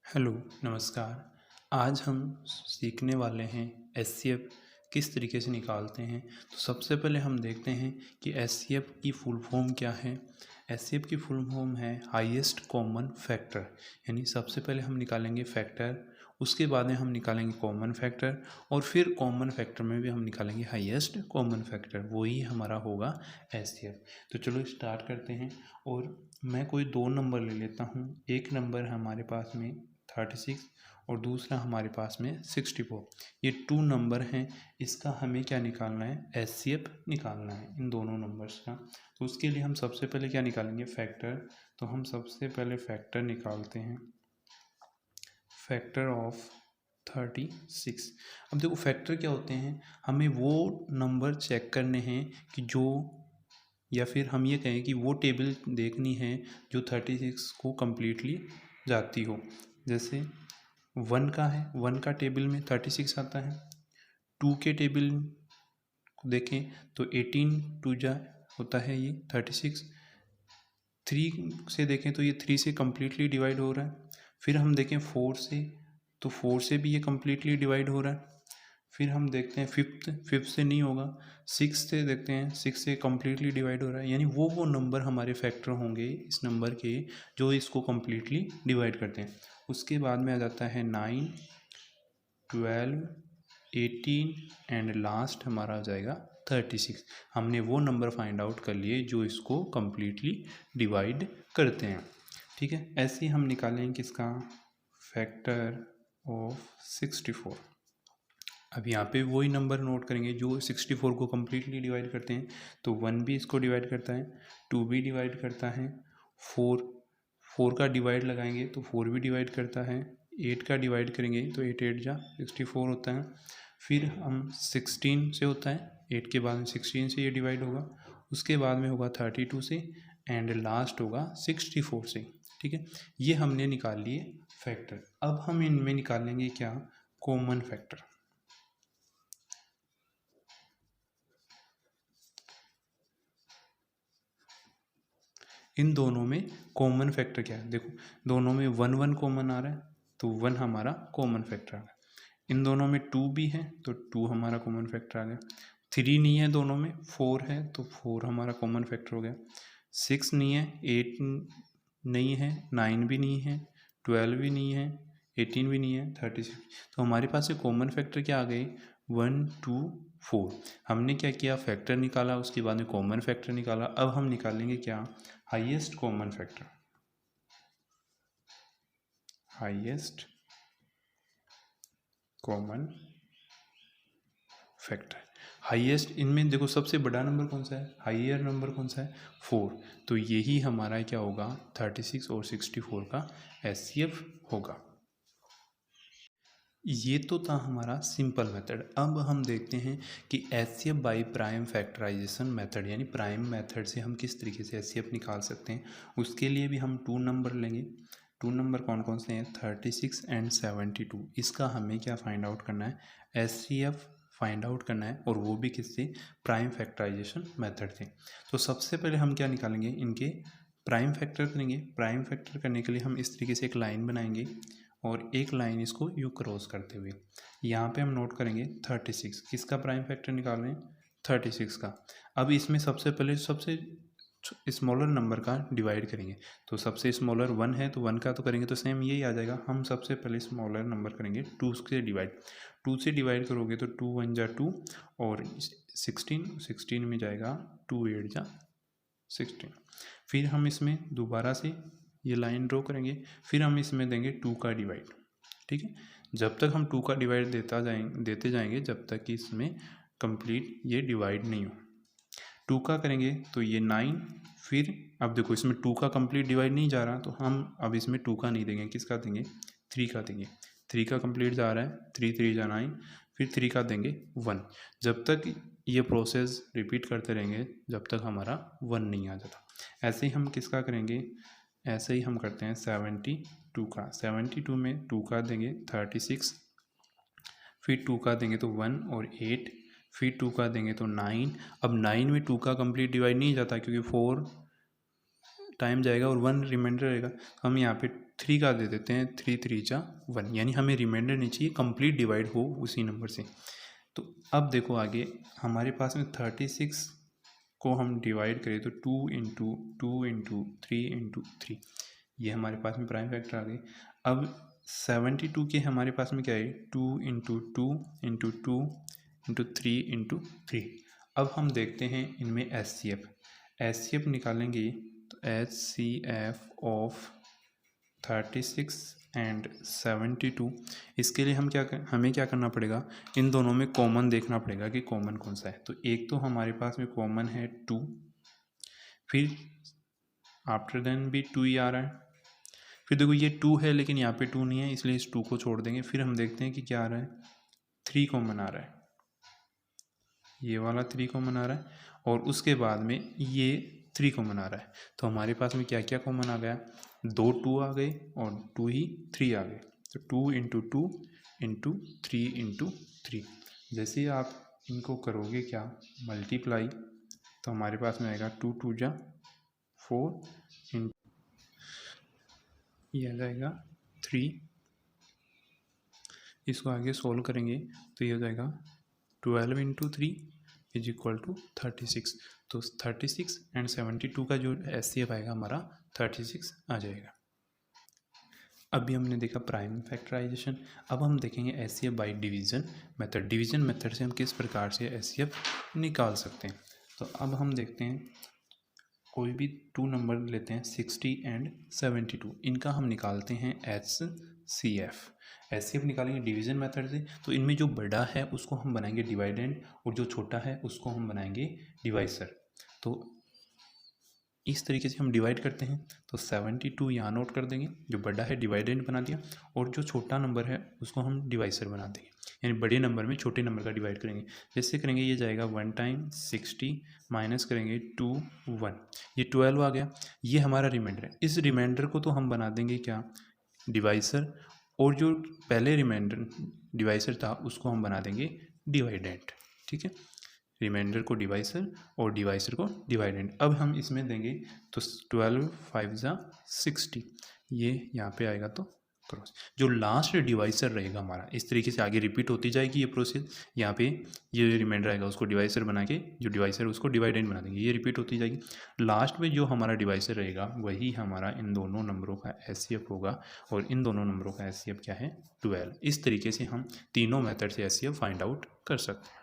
Hello, नमस्कार। आज हम सीखने वाले हैं एचसीएफ किस तरीके से निकालते हैं। तो सबसे पहले हम देखते हैं कि एचसीएफ की फुल फॉर्म क्या है। एचसीएफ की फुल फॉर्म है हाईएस्ट कॉमन फैक्टर। यानी सबसे पहले हम निकालेंगे फैक्टर, उसके बाद में हम निकालेंगे कॉमन फैक्टर और फिर कॉमन फैक्टर में भी हम निकालेंगे हाईएस्ट कॉमन फैक्टर। वही हमारा होगा एचसीएफ। तो चलो स्टार्ट करते हैं। और मैं कोई दो नंबर ले लेता हूँ। एक नंबर है हमारे पास में 36 और दूसरा हमारे पास में 64। ये टू नंबर हैं। इसका हमें क्या निकालना है, एचसीएफ निकालना है इन दोनों नंबर्स का। तो उसके लिए हम सबसे पहले क्या निकालेंगे, फैक्टर। तो हम सबसे पहले फैक्टर निकालते हैं, फैक्टर ऑफ 36। अब देखो फैक्टर क्या होते हैं, हमें वो नंबर चेक करने हैं कि जो, या फिर हम ये कहें कि वो टेबल देखनी है जो 36 को कम्प्लीटली जाती हो। जैसे 1 का है, 1 का टेबल में 36 आता है। 2 के टेबल को देखें तो 18 टू जा होता है ये 36। 3 से देखें तो ये 3 से कम्प्लीटली डिवाइड हो रहा है। फिर हम देखें 4 से, तो 4 से भी ये कम्प्लीटली डिवाइड हो रहा है। फिर हम देखते हैं फिफ्थ से नहीं होगा। 6 से देखते हैं, 6 से कम्प्लीटली डिवाइड हो रहा है। यानी वो नंबर हमारे फैक्टर होंगे इस नंबर के जो इसको कम्प्लीटली डिवाइड करते हैं। उसके बाद में आ जाता है 9, 12, 18 एंड लास्ट हमारा आ जाएगा 36। हमने वो नंबर फाइंड आउट कर लिए जो इसको कम्प्लीटली डिवाइड करते हैं। ठीक है, ऐसे ही हम निकालेंगे किसका, फैक्टर ऑफ 64। अब यहाँ पे वही नंबर नोट करेंगे जो 64 को कम्प्लीटली डिवाइड करते हैं। तो 1 भी इसको डिवाइड करता है, 2 भी डिवाइड करता है, 4 का डिवाइड लगाएंगे तो 4 भी डिवाइड करता है, 8 का डिवाइड करेंगे तो 8 8 जा 64 होता है। फिर हम 16 से होता है, 8 के बाद में 16 से ये डिवाइड होगा, उसके बाद में होगा 32 से एंड लास्ट होगा 64 से। ठीक है, ये हमने निकाल लिए फैक्टर। अब हम इनमें निकालेंगे क्या, कॉमन फैक्टर। इन दोनों में कॉमन फैक्टर क्या है, देखो दोनों में 1 1 कॉमन आ रहा है तो 1 हमारा कॉमन फैक्टर आ गया। इन दोनों में 2 भी है तो 2 हमारा कॉमन फैक्टर आ गया। 3 नहीं है दोनों में, 4 है तो 4 हमारा कॉमन फैक्टर हो गया। 6 नहीं है, 8 नहीं है, 9 भी नहीं है, 12 भी नहीं है, 18 भी नहीं है, 36। तो हमारे पास से कॉमन फैक्टर क्या आ गए, 1 2 4। हमने क्या किया, फैक्टर निकाला, उसके बाद में कॉमन फैक्टर निकाला। अब हम निकालेंगे क्या, highest common factor. Highest common factor, highest इनमें देखो सबसे बड़ा नंबर कौन सा है, हाईयर नंबर कौन सा है, 4। तो यही हमारा क्या होगा, 36 और 64 का एचसीएफ होगा। ये तो था हमारा सिंपल मेथड। अब हम देखते हैं कि HCF by prime factorization method, यानी प्राइम मेथड से हम किस तरीके से एचसीएफ निकाल सकते हैं। उसके लिए भी हम 2 नंबर लेंगे। 2 नंबर कौन कौन से हैं, 36 एंड 72। इसका हमें क्या फाइंड आउट करना है, एचसीएफ फाइंड आउट करना है, और वो भी किससे, प्राइम फैक्टराइजेशन मेथड से। तो सबसे पहले हम क्या निकालेंगे, इनके प्राइम फैक्टर करेंगे। प्राइम फैक्टर करने के लिए हम इस तरीके से एक लाइन बनाएंगे और एक लाइन इसको यू क्रॉस करते हुए यहाँ पे हम नोट करेंगे 36। किसका प्राइम फैक्टर निकाल रहे हैं, 36 का। अब इसमें सबसे पहले सबसे स्मॉलर नंबर का डिवाइड करेंगे। तो सबसे स्मॉलर 1 है तो 1 का तो करेंगे तो सेम यही आ जाएगा। हम सबसे पहले स्मॉलर नंबर करेंगे 2 से डिवाइड। 2 से डिवाइड करोगे तो 2 1 जा 2 और 16 में जाएगा 2 8 जा 16। फिर हम इसमें दोबारा से ये लाइन ड्रॉ करेंगे, फिर हम इसमें देंगे 2 का डिवाइड। ठीक है, जब तक हम 2 का डिवाइड देते जाएंगे जब तक कि इसमें कंप्लीट ये डिवाइड नहीं हो। 2 का करेंगे तो ये 9। फिर अब देखो इसमें 2 का कंप्लीट डिवाइड नहीं जा रहा तो हम अब इसमें 2 का नहीं देंगे, किसका देंगे, 3 का देंगे। 3 का कंप्लीट जा रहा है, 3 3 जा 9, फिर 3 का देंगे 1। जब तक ये प्रोसेस रिपीट करते रहेंगे जब तक हमारा 1 नहीं आ जाता। ऐसे ही हम किसका करेंगे, ऐसे ही हम करते हैं 72 का। 72 में 2 का देंगे 36, फिर 2 का देंगे तो 1 और 8, फिर 2 का देंगे तो 9। अब 9 में 2 का कंप्लीट डिवाइड नहीं जाता क्योंकि 4 टाइम जाएगा और 1 रिमाइंडर रहेगा। हम यहाँ पे 3 का दे देते हैं, 3 3 जा 1, यानी हमें रिमाइंडर नहीं चाहिए, कंप्लीट डिवाइड हो उसी नंबर से। तो अब देखो आगे हमारे पास में 36 को हम डिवाइड करें तो 2 × 3 ये हमारे पास में प्राइम फैक्टर आ गई। अब 72 के हमारे पास में क्या है, 2 × 2 × 2 × 3 × 3। अब हम देखते हैं इनमें HCF निकालेंगे तो HCF ऑफ 36 एंड 72। इसके लिए हमें क्या करना पड़ेगा, इन दोनों में कॉमन देखना पड़ेगा कि कॉमन कौन सा है। तो एक तो हमारे पास में कॉमन है 2, फिर आफ्टर देन भी 2 ही आ रहा है, फिर देखो ये 2 है लेकिन यहाँ पे 2 नहीं है, इसलिए इस 2 को छोड़ देंगे। फिर हम देखते हैं कि क्या आ रहा है, 3 कॉमन आ रहा है, ये वाला 3 कॉमन आ रहा है, और उसके बाद में ये 3 कॉमन आ रहा है। तो हमारे पास में क्या क्या कॉमन आ गया, 2 2 आ गए और 2 ही 3 आ गए। तो 2 × 2 × 3 × 3। जैसे ही आप इनको करोगे क्या, मल्टीप्लाई, तो हमारे पास में आएगा 2 2 जा 4, ये आ जाएगा 3। इसको आगे सोल्व करेंगे तो ये हो जाएगा 12 × 3 = 36। तो 36 एंड 72 का जो HCF आएगा हमारा 36 आ जाएगा। अभी हमने देखा प्राइम फैक्टराइजेशन। अब हम देखेंगे HCF by division method. Division method से हम किस प्रकार से HCF निकाल सकते हैं। तो अब हम देखते हैं, कोई भी 2 नंबर लेते हैं 60 एंड 72, इनका हम निकालते हैं HCF निकालेंगे डिवीज़न मेथड से। तो इनमें जो बड़ा है उसको हम बनाएंगे डिवाइडेंड और जो छोटा है उसको हम बनाएंगे डिवाइसर। तो इस तरीके से हम डिवाइड करते हैं। तो 72 यहाँ नोट कर देंगे, जो बड़ा है डिवाइडेंड बना दिया, और जो छोटा नंबर है उसको हम डिवाइसर बना देंगे, यानी बड़े नंबर में छोटे नंबर का डिवाइड करेंगे। जैसे करेंगे ये जाएगा 1 टाइम 60 माइनस करेंगे 2 1, ये 12 आ गया। ये हमारा रिमाइंडर है। इस रिमाइंडर को तो हम बना देंगे क्या, डिवाइसर, और जो पहले रिमाइंडर डिवाइसर था उसको हम बना देंगे डिवाइडेंट। ठीक है, रिमाइंडर को डिवाइसर और डिवाइसर को डिवाइडेंड। अब हम इसमें देंगे तो 12 5 जा 60, ये यहाँ पे आएगा तो क्रॉस। जो लास्ट डिवाइसर रहेगा हमारा, इस तरीके से आगे रिपीट होती जाएगी ये प्रोसेस। यहाँ पे ये रिमाइंडर आएगा उसको डिवाइसर बना के, जो डिवाइसर उसको डिवाइडेंड बना देंगे, ये रिपीट होती जाएगी। लास्ट में जो हमारा डिवाइसर रहेगा वही हमारा इन दोनों नंबरों का HCF होगा, और इन दोनों नंबरों का HCF क्या है, 12। इस तरीके से हम तीनों मेथड से HCF फाइंड आउट कर सकते हैं।